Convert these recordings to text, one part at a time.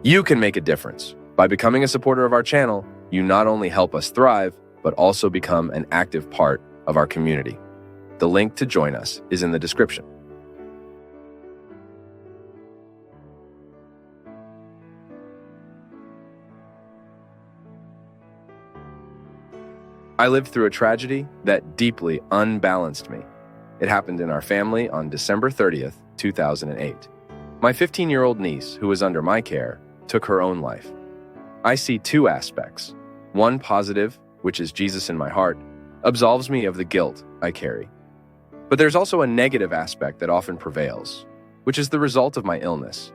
You can make a difference. By becoming a supporter of our channel, you not only help us thrive, but also become an active part of our community. The link to join us is in the description. I lived through a tragedy that deeply unbalanced me. It happened in our family on December 30th, 2008. My 15-year-old niece, who was under my care, took her own life. I see two aspects. One positive, which is Jesus in my heart, absolves me of the guilt I carry. But there's also a negative aspect that often prevails, which is the result of my illness,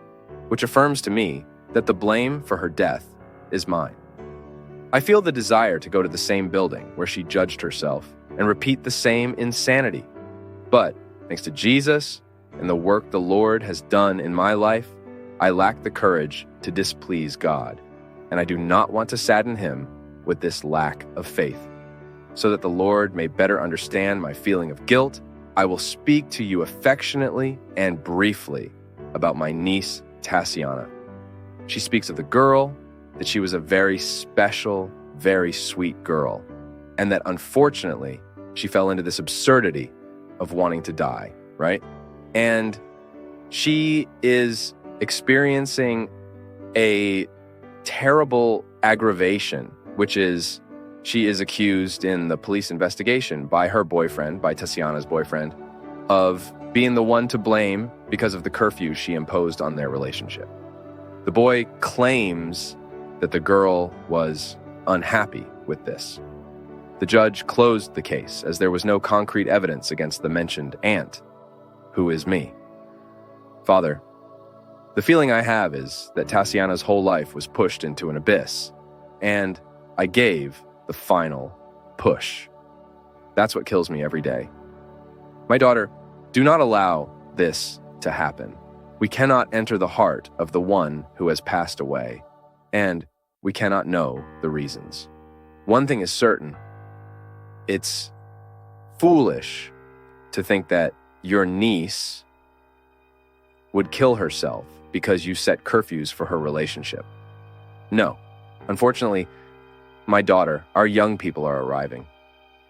which affirms to me that the blame for her death is mine. I feel the desire to go to the same building where she judged herself and repeat the same insanity. But thanks to Jesus and the work the Lord has done in my life, I lack the courage to displease God, and I do not want to sadden him with this lack of faith. So that the Lord may better understand my feeling of guilt, I will speak to you affectionately and briefly about my niece, Tatiana. She speaks of the girl, that she was a very special, very sweet girl, and that unfortunately, she fell into this absurdity of wanting to die, right? And she is experiencing a terrible aggravation, which is she is accused in the police investigation by her boyfriend, by Tatiana's boyfriend, of being the one to blame because of the curfew she imposed on their relationship. The boy claims that the girl was unhappy with this. The judge closed the case as there was no concrete evidence against the mentioned aunt, who is me. Father, the feeling I have is that Tatiana's whole life was pushed into an abyss, and I gave the final push. That's what kills me every day. My daughter, do not allow this to happen. We cannot enter the heart of the one who has passed away, and we cannot know the reasons. One thing is certain. It's foolish to think that your niece would kill herself because you set curfews for her relationship. No. Unfortunately, my daughter, our young people are arriving.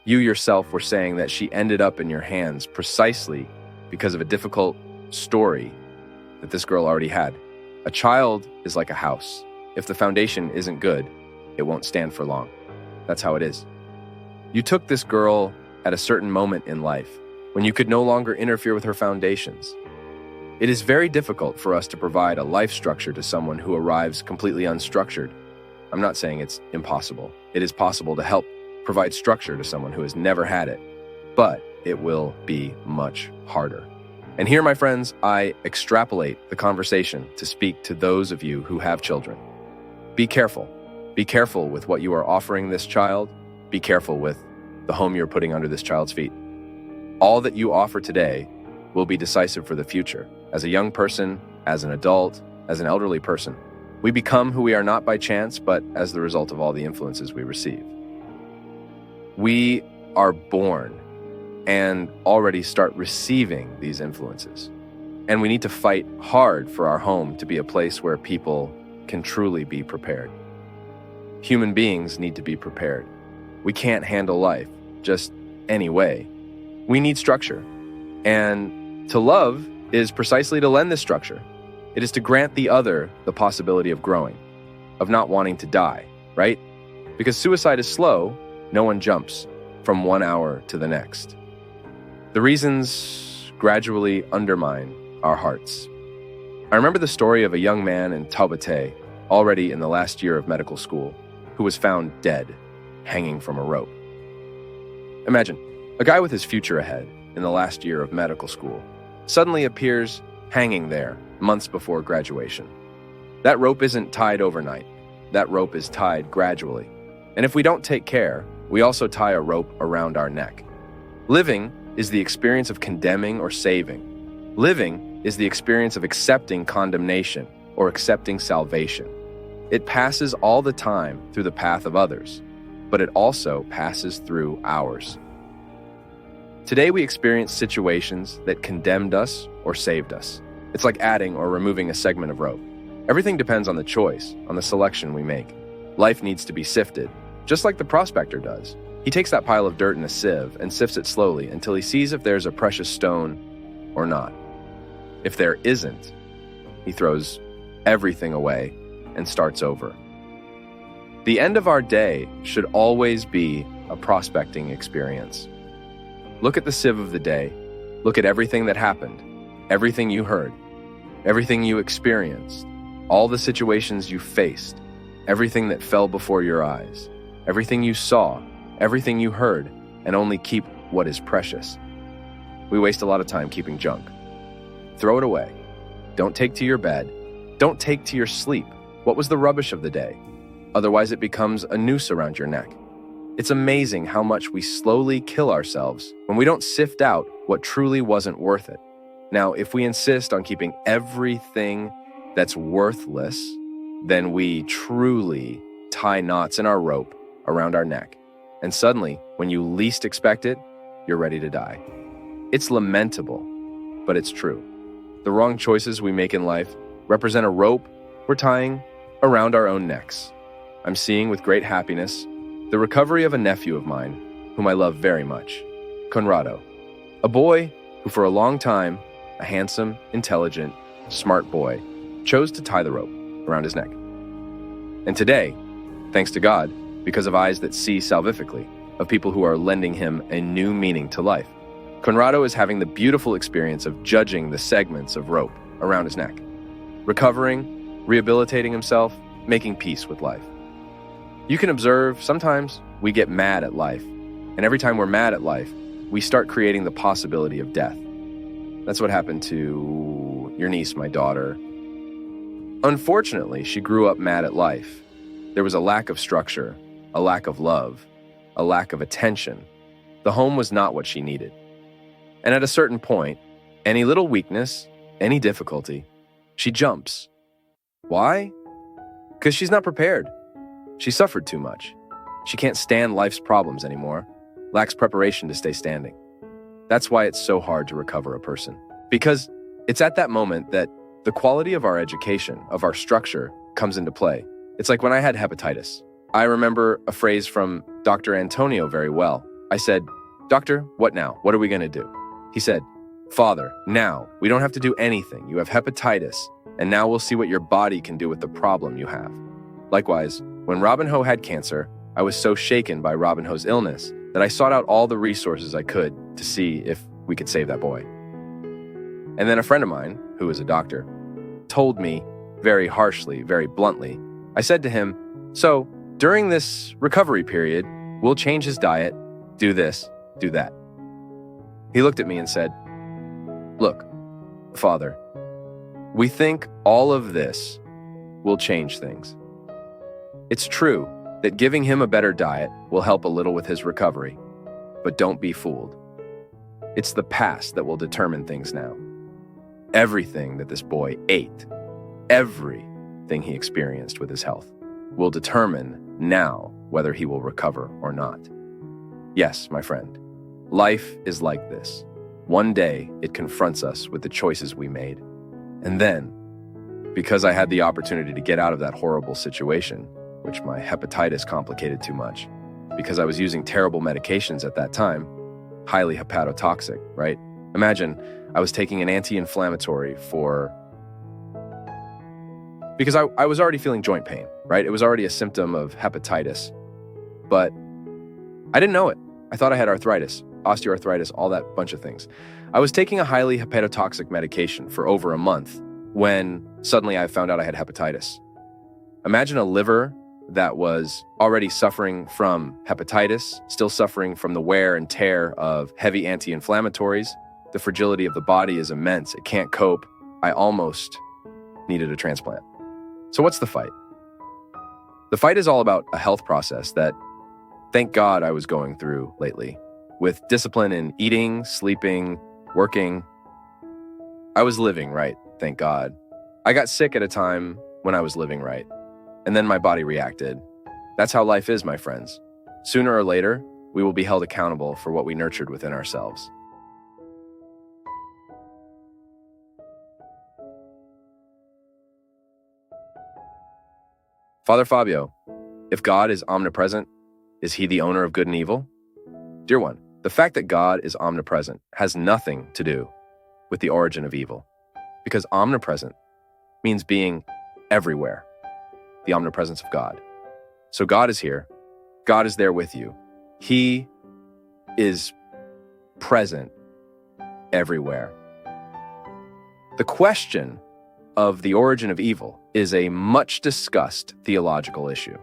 You yourself were saying that she ended up in your hands precisely because of a difficult story that this girl already had. A child is like a house. If the foundation isn't good, it won't stand for long. That's how it is. You took this girl at a certain moment in life when you could no longer interfere with her foundations. It is very difficult for us to provide a life structure to someone who arrives completely unstructured. I'm not saying it's impossible. It is possible to help provide structure to someone who has never had it, but it will be much harder. And here, my friends, I extrapolate the conversation to speak to those of you who have children. Be careful. Be careful with what you are offering this child. Be careful with the home you're putting under this child's feet. All that you offer today will be decisive for the future. As a young person, as an adult, as an elderly person, we become who we are not by chance, but as the result of all the influences we receive. We are born and already start receiving these influences. And we need to fight hard for our home to be a place where people can truly be prepared. Human beings need to be prepared. We can't handle life just any way. We need structure. And to love is precisely to lend this structure. It is to grant the other the possibility of growing, of not wanting to die, right? Because suicide is slow, no one jumps from 1 hour to the next. The reasons gradually undermine our hearts. I remember the story of a young man in Taubaté, already in the last year of medical school, who was found dead, hanging from a rope. Imagine, a guy with his future ahead in the last year of medical school suddenly appears hanging there months before graduation. That rope isn't tied overnight. That rope is tied gradually. And if we don't take care, we also tie a rope around our neck. Living is the experience of condemning or saving. Living is the experience of accepting condemnation or accepting salvation. It passes all the time through the path of others, but it also passes through ours. Today we experience situations that condemned us or saved us. It's like adding or removing a segment of rope. Everything depends on the choice, on the selection we make. Life needs to be sifted, just like the prospector does. He takes that pile of dirt in a sieve and sifts it slowly until he sees if there's a precious stone or not. If there isn't, he throws everything away and starts over. The end of our day should always be a prospecting experience. Look at the sieve of the day. Look at everything that happened, everything you heard, everything you experienced, all the situations you faced, everything that fell before your eyes, everything you saw, everything you heard, and only keep what is precious. We waste a lot of time keeping junk. Throw it away. Don't take to your bed. Don't take to your sleep what was the rubbish of the day. Otherwise, it becomes a noose around your neck. It's amazing how much we slowly kill ourselves when we don't sift out what truly wasn't worth it. Now, if we insist on keeping everything that's worthless, then we truly tie knots in our rope around our neck. And suddenly, when you least expect it, you're ready to die. It's lamentable, but it's true. The wrong choices we make in life represent a rope we're tying around our own necks. I'm seeing with great happiness the recovery of a nephew of mine, whom I love very much, Conrado, a boy who for a long time, a handsome, intelligent, smart boy, chose to tie the rope around his neck. And today, thanks to God, because of eyes that see salvifically, of people who are lending him a new meaning to life, Conrado is having the beautiful experience of judging the segments of rope around his neck, recovering, rehabilitating himself, making peace with life. You can observe sometimes we get mad at life, and every time we're mad at life, we start creating the possibility of death. That's what happened to your niece, my daughter. Unfortunately, she grew up mad at life. There was a lack of structure, a lack of love, a lack of attention. The home was not what she needed. And at a certain point, any little weakness, any difficulty, she jumps. Why? Because she's not prepared. She suffered too much. She can't stand life's problems anymore, lacks preparation to stay standing. That's why it's so hard to recover a person. Because it's at that moment that the quality of our education, of our structure, comes into play. It's like when I had hepatitis. I remember a phrase from Dr. Antonio very well. I said, "Doctor, what now? What are we going to do?" He said, "Father, now, we don't have to do anything. You have hepatitis, and now we'll see what your body can do with the problem you have." Likewise, when Robinho had cancer, I was so shaken by Robinho's illness that I sought out all the resources I could to see if we could save that boy. And then a friend of mine, who is a doctor, told me very harshly, very bluntly. I said to him, "So, during this recovery period, we'll change his diet, do this, do that." He looked at me and said, "Look, Father, we think all of this will change things. It's true that giving him a better diet will help a little with his recovery, but don't be fooled. It's the past that will determine things now. Everything that this boy ate, everything he experienced with his health, will determine now whether he will recover or not. Yes, my friend, life is like this. One day, it confronts us with the choices we made. And then, because I had the opportunity to get out of that horrible situation, which my hepatitis complicated too much, because I was using terrible medications at that time, highly hepatotoxic, right? Imagine I was taking an anti-inflammatory because I was already feeling joint pain, right? It was already a symptom of hepatitis, but I didn't know it. I thought I had arthritis, osteoarthritis, all that bunch of things. I was taking a highly hepatotoxic medication for over a month when suddenly I found out I had hepatitis. Imagine a liver that was already suffering from hepatitis, still suffering from the wear and tear of heavy anti-inflammatories. The fragility of the body is immense. It can't cope. I almost needed a transplant. So what's the fight? The fight is all about a health process that, thank God, I was going through lately, with discipline in eating, sleeping, working. I was living right, thank God. I got sick at a time when I was living right, and then my body reacted. That's how life is, my friends. Sooner or later, we will be held accountable for what we nurtured within ourselves. Father Fabio, if God is omnipresent, is he the owner of good and evil? Dear one, the fact that God is omnipresent has nothing to do with the origin of evil, because omnipresent means being everywhere, the omnipresence of God. So God is here. God is there with you. He is present everywhere. The question of the origin of evil is a much discussed theological issue.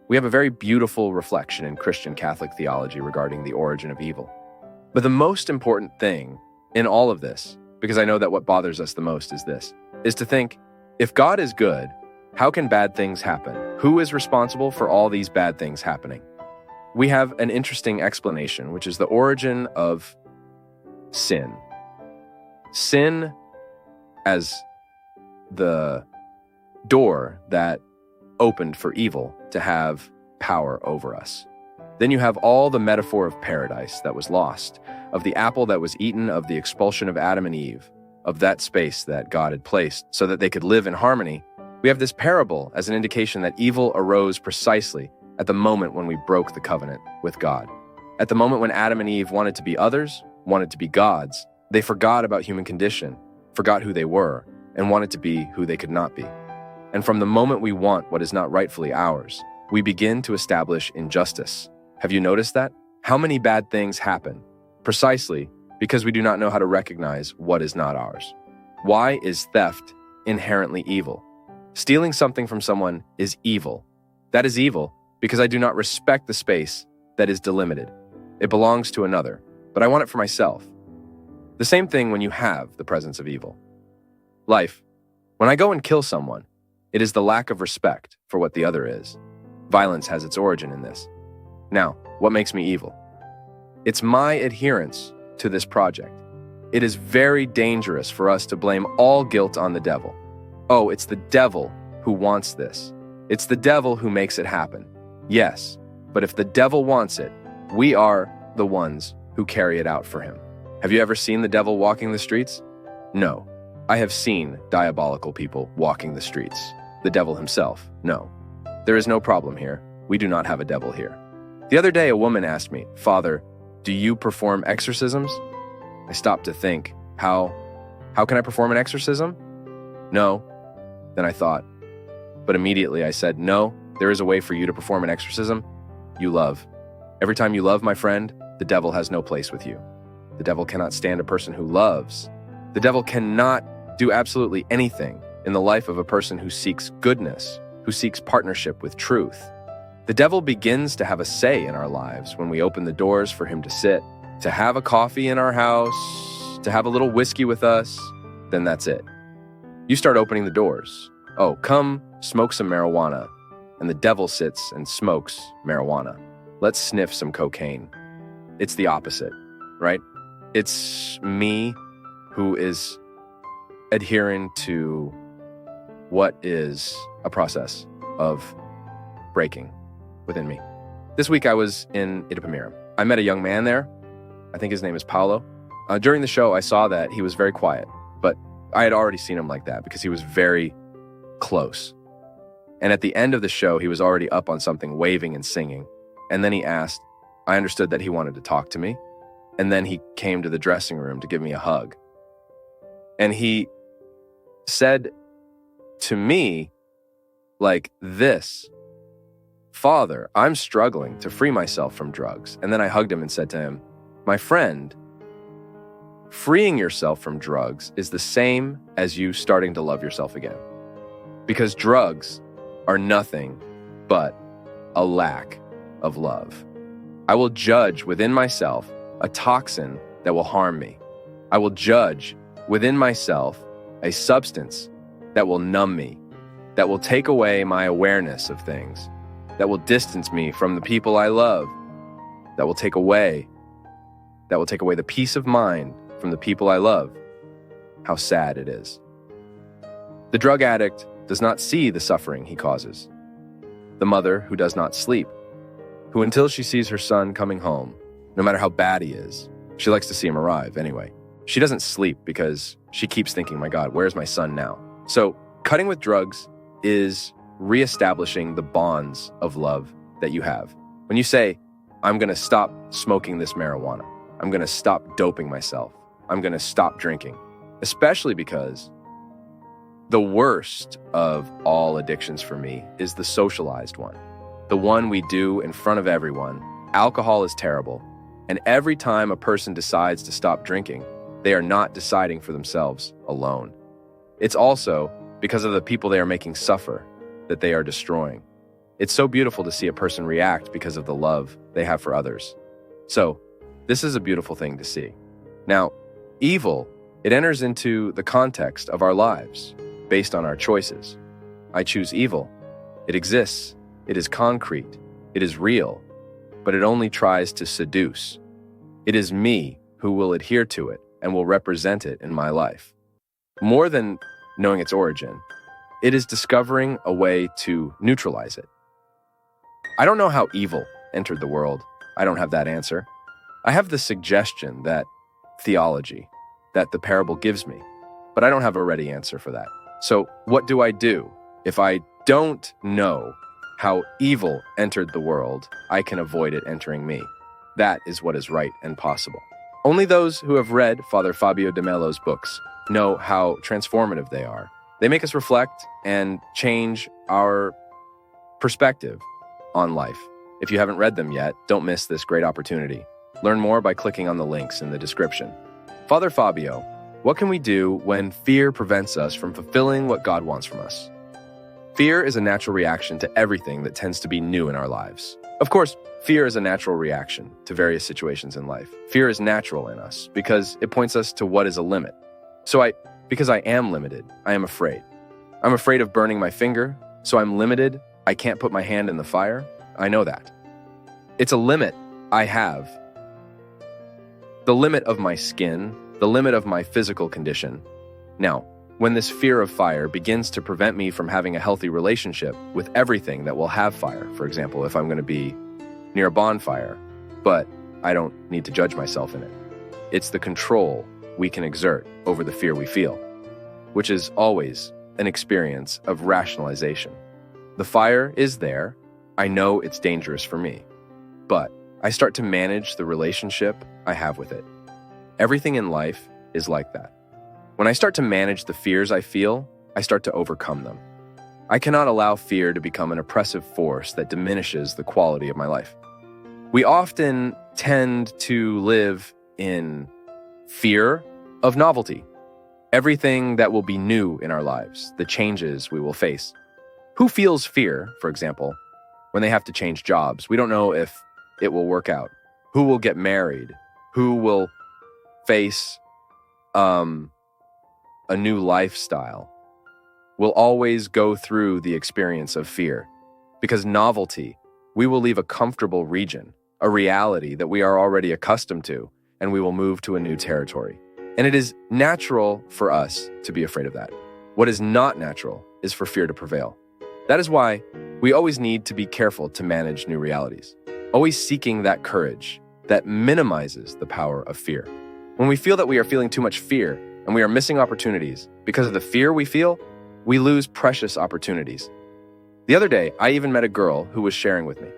We have a very beautiful reflection in Christian Catholic theology regarding the origin of evil. But the most important thing in all of this, because I know that what bothers us the most is this, is to think, if God is good, how can bad things happen? Who is responsible for all these bad things happening? We have an interesting explanation, which is the origin of sin. Sin as the door that opened for evil to have power over us. Then you have all the metaphor of paradise that was lost, of the apple that was eaten, of the expulsion of Adam and Eve, of that space that God had placed so that they could live in harmony. We have this parable as an indication that evil arose precisely at the moment when we broke the covenant with God. At the moment when Adam and Eve wanted to be others, wanted to be gods, they forgot about human condition, forgot who they were, and wanted to be who they could not be. And from the moment we want what is not rightfully ours, we begin to establish injustice. Have you noticed that? How many bad things happen? Precisely because we do not know how to recognize what is not ours. Why is theft inherently evil? Stealing something from someone is evil. That is evil because I do not respect the space that is delimited. It belongs to another, but I want it for myself. The same thing when you have the presence of evil. Life. When I go and kill someone, it is the lack of respect for what the other is. Violence has its origin in this. Now, what makes me evil? It's my adherence to this project. It is very dangerous for us to blame all guilt on the devil. Oh, it's the devil who wants this. It's the devil who makes it happen. Yes, but if the devil wants it, we are the ones who carry it out for him. Have you ever seen the devil walking the streets? No. I have seen diabolical people walking the streets. The devil himself, no. There is no problem here. We do not have a devil here. The other day, a woman asked me, Father, do you perform exorcisms? I stopped to think, how can I perform an exorcism? No. Then I thought, but immediately I said, no, there is a way for you to perform an exorcism. You love. Every time you love, my friend, the devil has no place with you. The devil cannot stand a person who loves. The devil cannot do absolutely anything in the life of a person who seeks goodness, who seeks partnership with truth. The devil begins to have a say in our lives when we open the doors for him to sit, to have a coffee in our house, to have a little whiskey with us. Then that's it. You start opening the doors. Oh, come smoke some marijuana. And the devil sits and smokes marijuana. Let's sniff some cocaine. It's the opposite, right? It's me who is adhering to what is a process of breaking within me. This week I was in Itapemirim. I met a young man there. I think his name is Paulo. During the show, I saw that he was very quiet, but I had already seen him like that because he was very close. And at the end of the show, he was already up on something, waving and singing. And then he asked, I understood that he wanted to talk to me. And then he came to the dressing room to give me a hug. And he said to me like this, Father, I'm struggling to free myself from drugs. And then I hugged him and said to him, my friend, freeing yourself from drugs is the same as you starting to love yourself again. Because drugs are nothing but a lack of love. I will judge within myself a toxin that will harm me. I will judge within myself a substance that will numb me, that will take away my awareness of things, that will distance me from the people I love, that will take away the peace of mind from the people I love. How sad it is. The drug addict does not see the suffering he causes. The mother who does not sleep, who until she sees her son coming home, no matter how bad he is, she likes to see him arrive anyway. She doesn't sleep because she keeps thinking, my God, where's my son now? So cutting with drugs is reestablishing the bonds of love that you have. When you say, I'm going to stop smoking this marijuana, I'm going to stop doping myself, I'm going to stop drinking, especially because the worst of all addictions for me is the socialized one, the one we do in front of everyone. Alcohol is terrible, and every time a person decides to stop drinking, they are not deciding for themselves alone. It's also because of the people they are making suffer that they are destroying. It's so beautiful to see a person react because of the love they have for others. So, this is a beautiful thing to see. Now, evil, it enters into the context of our lives based on our choices. I choose evil. It exists. It is concrete. It is real. But it only tries to seduce. It is me who will adhere to it and will represent it in my life. More than knowing its origin, it is discovering a way to neutralize it. I don't know how evil entered the world. I don't have that answer. I have the suggestion that theology, that the parable gives me, but I don't have a ready answer for that. So what do I do? If I don't know how evil entered the world, I can avoid it entering me. That is what is right and possible. Only those who have read Father Fábio de Melo's books know how transformative they are. They make us reflect and change our perspective on life. If you haven't read them yet, don't miss this great opportunity. Learn more by clicking on the links in the description. Father Fábio, what can we do when fear prevents us from fulfilling what God wants from us? Fear is a natural reaction to everything that tends to be new in our lives. Of course, fear is a natural reaction to various situations in life. Fear is natural in us because it points us to what is a limit. Because I am limited, I am afraid. I'm afraid of burning my finger, so I'm limited. I can't put my hand in the fire. I know that. It's a limit I have. The limit of my skin, the limit of my physical condition. Now, when this fear of fire begins to prevent me from having a healthy relationship with everything that will have fire, for example, if I'm going to be near a bonfire, but I don't need to judge myself in it. It's the control we can exert over the fear we feel, which is always an experience of rationalization. The fire is there. I know it's dangerous for me, but I start to manage the relationship I have with it. Everything in life is like that. When I start to manage the fears I feel, I start to overcome them. I cannot allow fear to become an oppressive force that diminishes the quality of my life. We often tend to live in fear of novelty, everything that will be new in our lives, the changes we will face. Who feels fear, for example, when they have to change jobs? We don't know if it will work out. Who will get married? Who will face a new lifestyle? We'll always go through the experience of fear because novelty, we will leave a comfortable region, a reality that we are already accustomed to, and we will move to a new territory. And it is natural for us to be afraid of that. What is not natural is for fear to prevail. That is why we always need to be careful to manage new realities, always seeking that courage that minimizes the power of fear. When we feel that we are feeling too much fear and we are missing opportunities because of the fear we feel, we lose precious opportunities. The other day, I even met a girl who was sharing with me,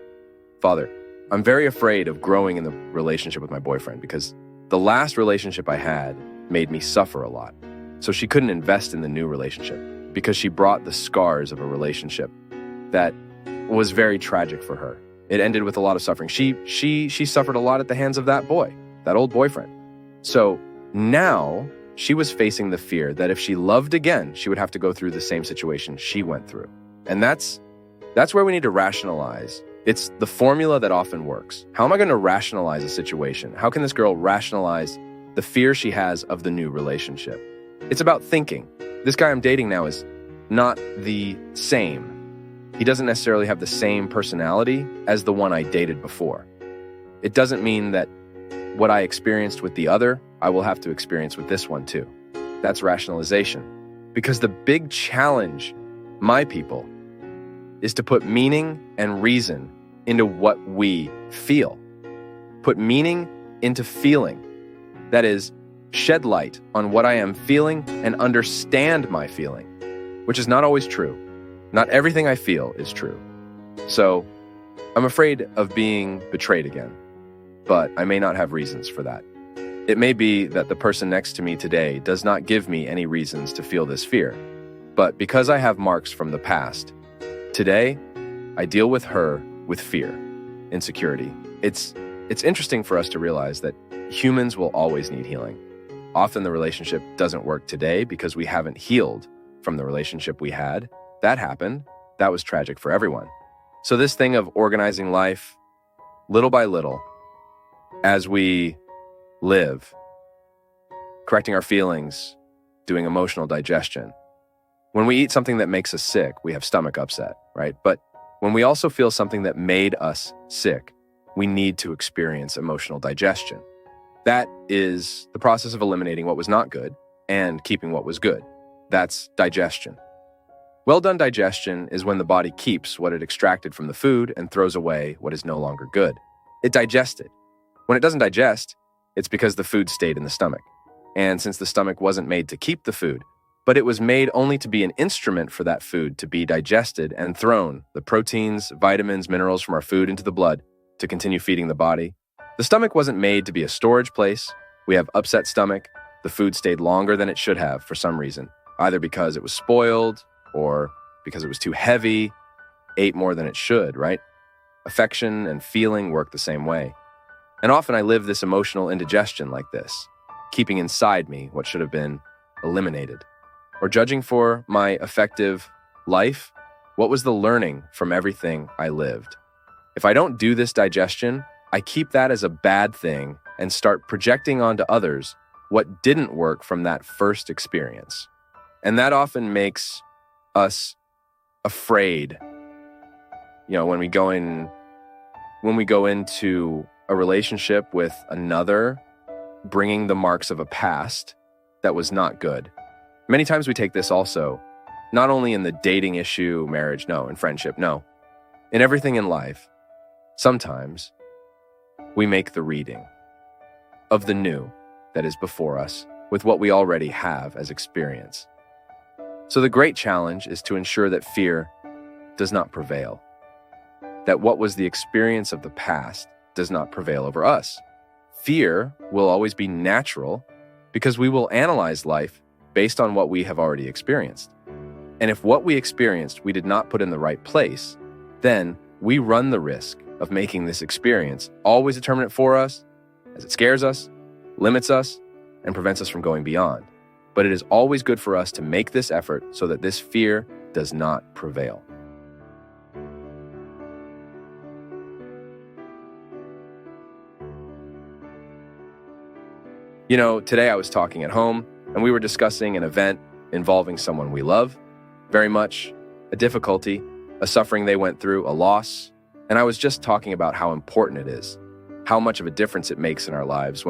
Father, I'm very afraid of growing in the relationship with my boyfriend because the last relationship I had made me suffer a lot. So she couldn't invest in the new relationship because she brought the scars of a relationship that was very tragic for her. It ended with a lot of suffering. She suffered a lot at the hands of that boy, that old boyfriend. So now she was facing the fear that if she loved again, she would have to go through the same situation she went through. And that's where we need to rationalize. It's the formula that often works. How am I going to rationalize a situation? How can this girl rationalize the fear she has of the new relationship? It's about thinking. This guy I'm dating now is not the same. He doesn't necessarily have the same personality as the one I dated before. It doesn't mean that what I experienced with the other, I will have to experience with this one too. That's rationalization. Because the big challenge, my people, is to put meaning and reason into what we feel. Put meaning into feeling. That is, shed light on what I am feeling and understand my feeling, which is not always true. Not everything I feel is true. So, I'm afraid of being betrayed again, but I may not have reasons for that. It may be that the person next to me today does not give me any reasons to feel this fear, but because I have marks from the past, today, I deal with her with fear, insecurity. It's interesting for us to realize that humans will always need healing. Often the relationship doesn't work today because we haven't healed from the relationship we had. That happened. That was tragic for everyone. So this thing of organizing life little by little as we live, correcting our feelings, doing emotional digestion. When we eat something that makes us sick, we have stomach upset, right? But when we also feel something that made us sick, we need to experience emotional digestion. That is the process of eliminating what was not good and keeping what was good. That's digestion. Well-done digestion is when the body keeps what it extracted from the food and throws away what is no longer good. It digested. When it doesn't digest, it's because the food stayed in the stomach. And since the stomach wasn't made to keep the food, but it was made only to be an instrument for that food to be digested and thrown, the proteins, vitamins, minerals from our food into the blood to continue feeding the body. The stomach wasn't made to be a storage place. We have upset stomach. The food stayed longer than it should have for some reason, either because it was spoiled or because it was too heavy, ate more than it should, right? Affection and feeling work the same way. And often I live this emotional indigestion like this, keeping inside me what should have been eliminated. Or judging for my effective life, what was the learning from everything I lived? If I don't do this digestion, I keep that as a bad thing and start projecting onto others what didn't work from that first experience. And that often makes us afraid. When we go into a relationship with another, bringing the marks of a past that was not good. Many times we take this also, not only in the dating issue, marriage, no, in friendship, no. In everything in life, sometimes we make the reading of the new that is before us with what we already have as experience. So the great challenge is to ensure that fear does not prevail, that what was the experience of the past does not prevail over us. Fear will always be natural because we will analyze life based on what we have already experienced. And if what we experienced we did not put in the right place, then we run the risk of making this experience always determinate for us, as it scares us, limits us, and prevents us from going beyond. But it is always good for us to make this effort so that this fear does not prevail. Today I was talking at home, and we were discussing an event involving someone we love, very much a difficulty, a suffering they went through, a loss. And I was just talking about how important it is, how much of a difference it makes in our lives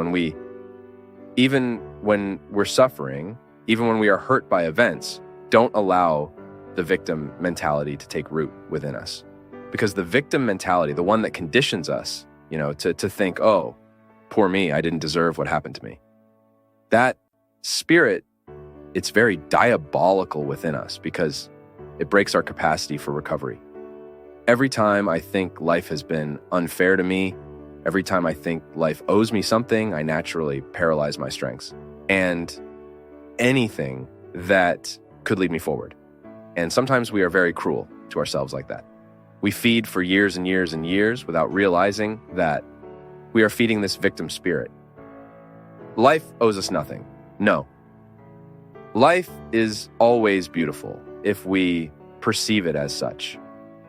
even when we're suffering, even when we are hurt by events, don't allow the victim mentality to take root within us. Because the victim mentality, the one that conditions us, to think, oh, poor me, I didn't deserve what happened to me. That spirit, it's very diabolical within us because it breaks our capacity for recovery. Every time I think life has been unfair to me, every time I think life owes me something, I naturally paralyze my strengths and anything that could lead me forward. And sometimes we are very cruel to ourselves like that. We feed for years and years and years without realizing that we are feeding this victim spirit. Life owes us nothing. No. Life is always beautiful if we perceive it as such.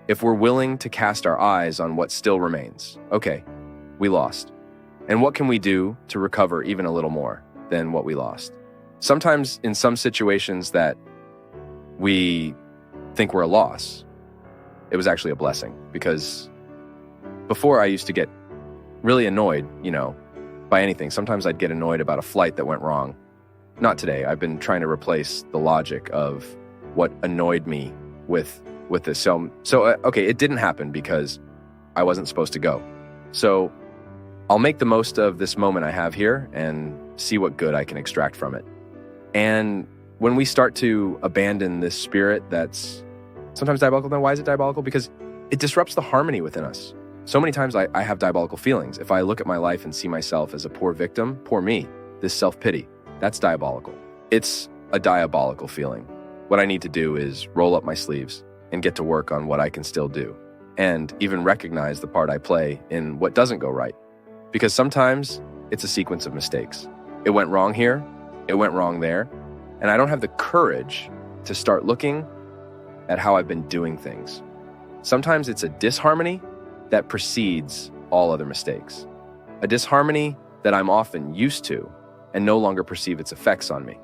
If we're willing to cast our eyes on what still remains. Okay, we lost. And what can we do to recover even a little more than what we lost? Sometimes in some situations that we think were a loss, it was actually a blessing. Because before I used to get really annoyed, by anything. Sometimes I'd get annoyed about a flight that went wrong. Not today. I've been trying to replace the logic of what annoyed me with this. So okay, it didn't happen because I wasn't supposed to go. So I'll make the most of this moment I have here and see what good I can extract from it. And when we start to abandon this spirit that's sometimes diabolical. Then why is it diabolical? Because it disrupts the harmony within us. So many times I have diabolical feelings. If I look at my life and see myself as a poor victim, poor me, this self-pity, that's diabolical. It's a diabolical feeling. What I need to do is roll up my sleeves and get to work on what I can still do, and even recognize the part I play in what doesn't go right. Because sometimes it's a sequence of mistakes. It went wrong here, it went wrong there, and I don't have the courage to start looking at how I've been doing things. Sometimes it's a disharmony that precedes all other mistakes. A disharmony that I'm often used to and no longer perceive its effects on me.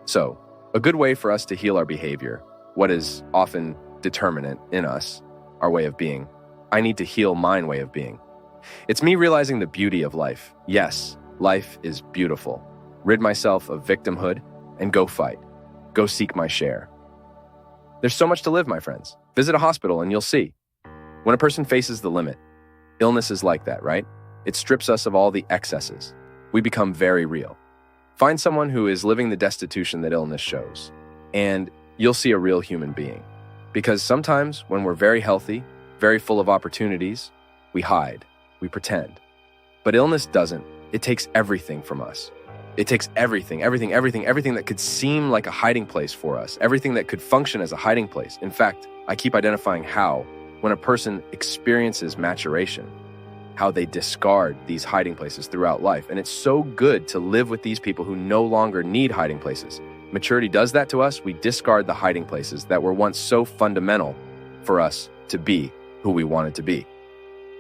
So, a good way for us to heal our behavior, what is often determinant in us, our way of being, I need to heal my way of being. It's me realizing the beauty of life. Yes, life is beautiful. Rid myself of victimhood and go fight. Go seek my share. There's so much to live, my friends. Visit a hospital and you'll see. When a person faces the limit, illness is like that, right? It strips us of all the excesses. We become very real. Find someone who is living the destitution that illness shows, and you'll see a real human being. Because sometimes when we're very healthy, very full of opportunities, we hide, we pretend. But illness doesn't. It takes everything from us. It takes everything that could seem like a hiding place for us, everything that could function as a hiding place. In fact, I keep identifying how, when a person experiences maturation, how they discard these hiding places throughout life. And it's so good to live with these people who no longer need hiding places. Maturity does that to us. We discard the hiding places that were once so fundamental for us to be who we wanted to be.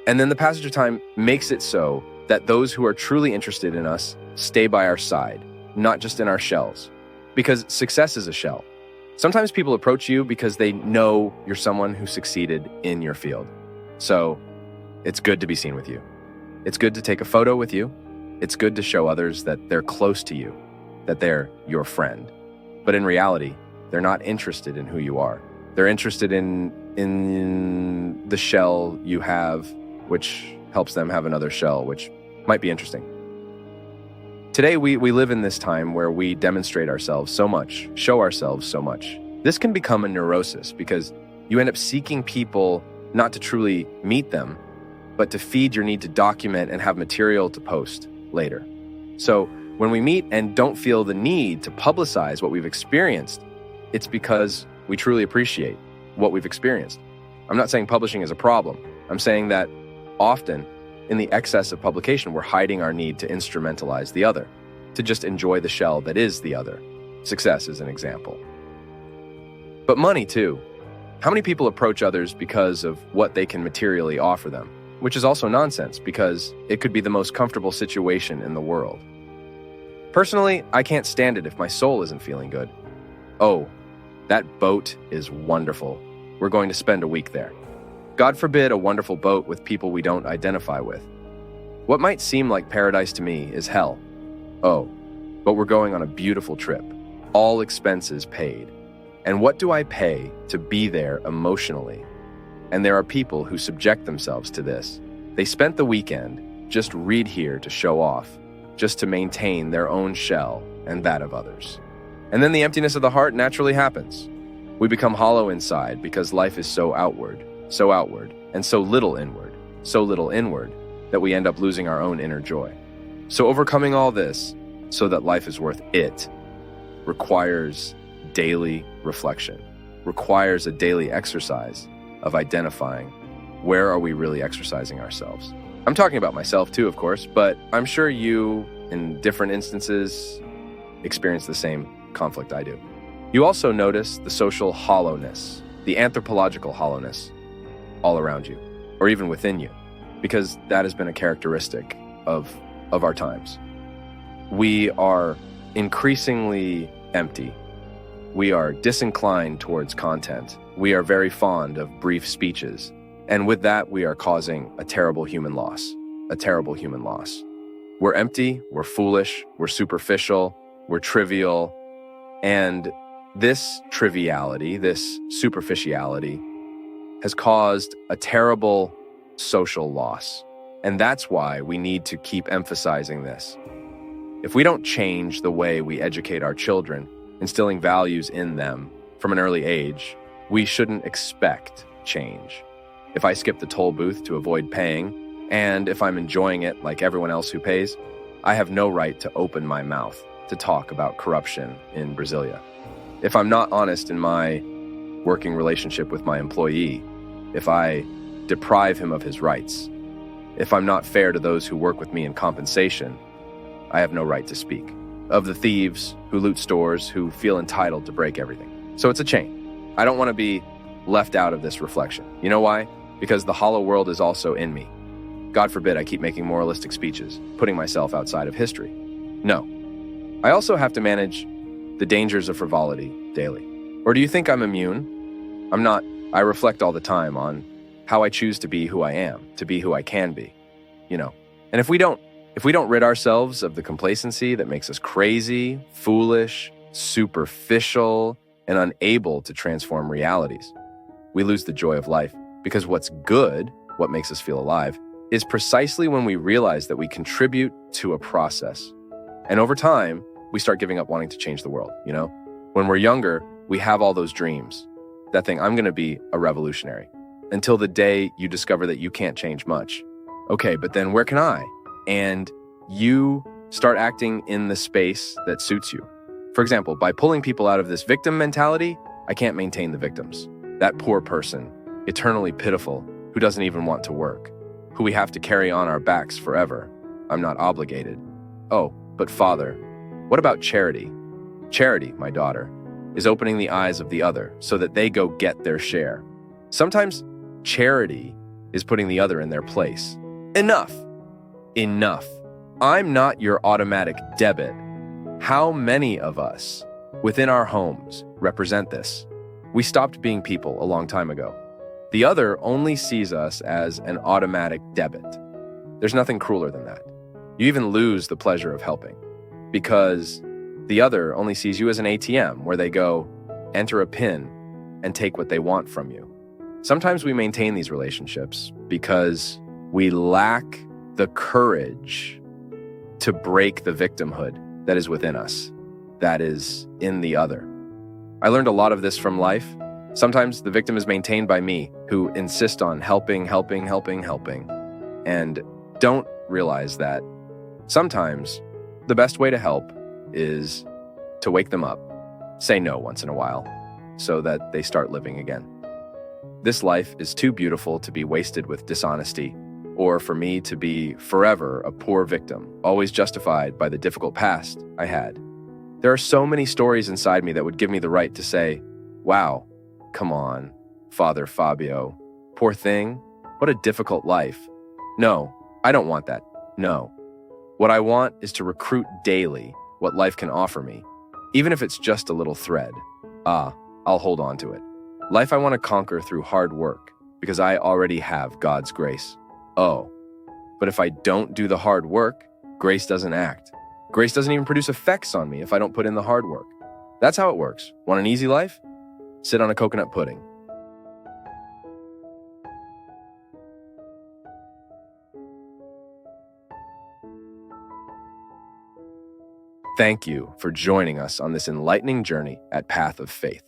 And then the passage of time makes it so that those who are truly interested in us stay by our side, not just in our shells. Because success is a shell. Sometimes people approach you because they know you're someone who succeeded in your field. So it's good to be seen with you. It's good to take a photo with you. It's good to show others that they're close to you, that they're your friend. But in reality, they're not interested in who you are. They're interested in the shell you have, which helps them have another shell, which might be interesting. Today, we live in this time where we demonstrate ourselves so much, show ourselves so much. This can become a neurosis because you end up seeking people not to truly meet them, but to feed your need to document and have material to post later. So when we meet and don't feel the need to publicize what we've experienced, it's because we truly appreciate what we've experienced. I'm not saying publishing is a problem. I'm saying that often, in the excess of publication, we're hiding our need to instrumentalize the other, to just enjoy the shell that is the other. Success is an example. But money, too. How many people approach others because of what they can materially offer them? Which is also nonsense, because it could be the most comfortable situation in the world. Personally, I can't stand it if my soul isn't feeling good. Oh, that boat is wonderful. We're going to spend a week there. God forbid a wonderful boat with people we don't identify with. What might seem like paradise to me is hell. Oh, but we're going on a beautiful trip. All expenses paid. And what do I pay to be there emotionally? And there are people who subject themselves to this. They spent the weekend just read here to show off, just to maintain their own shell and that of others. And then the emptiness of the heart naturally happens. We become hollow inside because life is so outward, and so little inward, that we end up losing our own inner joy. So overcoming all this, so that life is worth it, requires daily reflection, requires a daily exercise of identifying where are we really exercising ourselves. I'm talking about myself too, of course, but I'm sure you, in different instances, experience the same conflict I do. You also notice the social hollowness, the anthropological hollowness all around you, or even within you, because that has been a characteristic of our times. We are increasingly empty. We are disinclined towards content. We are very fond of brief speeches. And with that, we are causing a terrible human loss. We're empty, we're foolish, we're superficial, we're trivial. And this triviality, this superficiality, has caused a terrible social loss. And that's why we need to keep emphasizing this. If we don't change the way we educate our children, instilling values in them from an early age, We shouldn't expect change. If I skip the toll booth to avoid paying, and if I'm enjoying it like everyone else who pays, I have no right to open my mouth to talk about corruption in Brasilia. If I'm not honest in my working relationship with my employee, if I deprive him of his rights, if I'm not fair to those who work with me in compensation, I have no right to speak. Of the thieves who loot stores, who feel entitled to break everything. So it's a chain. I don't want to be left out of this reflection. You know why? Because the hollow world is also in me. God forbid I keep making moralistic speeches, putting myself outside of history. No. I also have to manage the dangers of frivolity daily. Or do you think I'm immune? I'm not. I reflect all the time on how I choose to be who I am, to be who I can be, And if we don't rid ourselves of the complacency that makes us crazy, foolish, superficial, and unable to transform realities, we lose the joy of life. Because what's good, what makes us feel alive, is precisely when we realize that we contribute to a process. And over time, we start giving up wanting to change the world, When we're younger, we have all those dreams. That thing, I'm going to be a revolutionary. Until the day you discover that you can't change much. Okay, but then where can I? And you start acting in the space that suits you. For example, by pulling people out of this victim mentality, I can't maintain the victims. That poor person, eternally pitiful, who doesn't even want to work, who we have to carry on our backs forever. I'm not obligated. Oh, but Father, what about charity? Charity, my daughter, is opening the eyes of the other so that they go get their share. Sometimes charity is putting the other in their place. Enough. Enough. I'm not your automatic debit. How many of us within our homes represent this? We stopped being people a long time ago. The other only sees us as an automatic debit. There's nothing crueler than that. You even lose the pleasure of helping because the other only sees you as an ATM where they go, enter a PIN, and take what they want from you. Sometimes we maintain these relationships because we lack the courage to break the victimhood that is within us, that is in the other. I learned a lot of this from life. Sometimes the victim is maintained by me, who insist on helping, and don't realize that sometimes the best way to help is to wake them up, say no once in a while, so that they start living again. This life is too beautiful to be wasted with dishonesty, or for me to be forever a poor victim, always justified by the difficult past I had. There are so many stories inside me that would give me the right to say, wow, come on, Father Fabio, poor thing, what a difficult life. No, I don't want that, no. What I want is to recruit daily what life can offer me, even if it's just a little thread. I'll hold on to it. Life I want to conquer through hard work, because I already have God's grace. Oh, but if I don't do the hard work, grace doesn't act. Grace doesn't even produce effects on me if I don't put in the hard work. That's how it works. Want an easy life? Sit on a coconut pudding. Thank you for joining us on this enlightening journey at Path of Faith.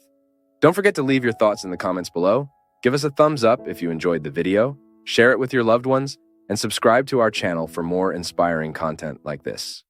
Don't forget to leave your thoughts in the comments below. Give us a thumbs up if you enjoyed the video, share it with your loved ones, and subscribe to our channel for more inspiring content like this.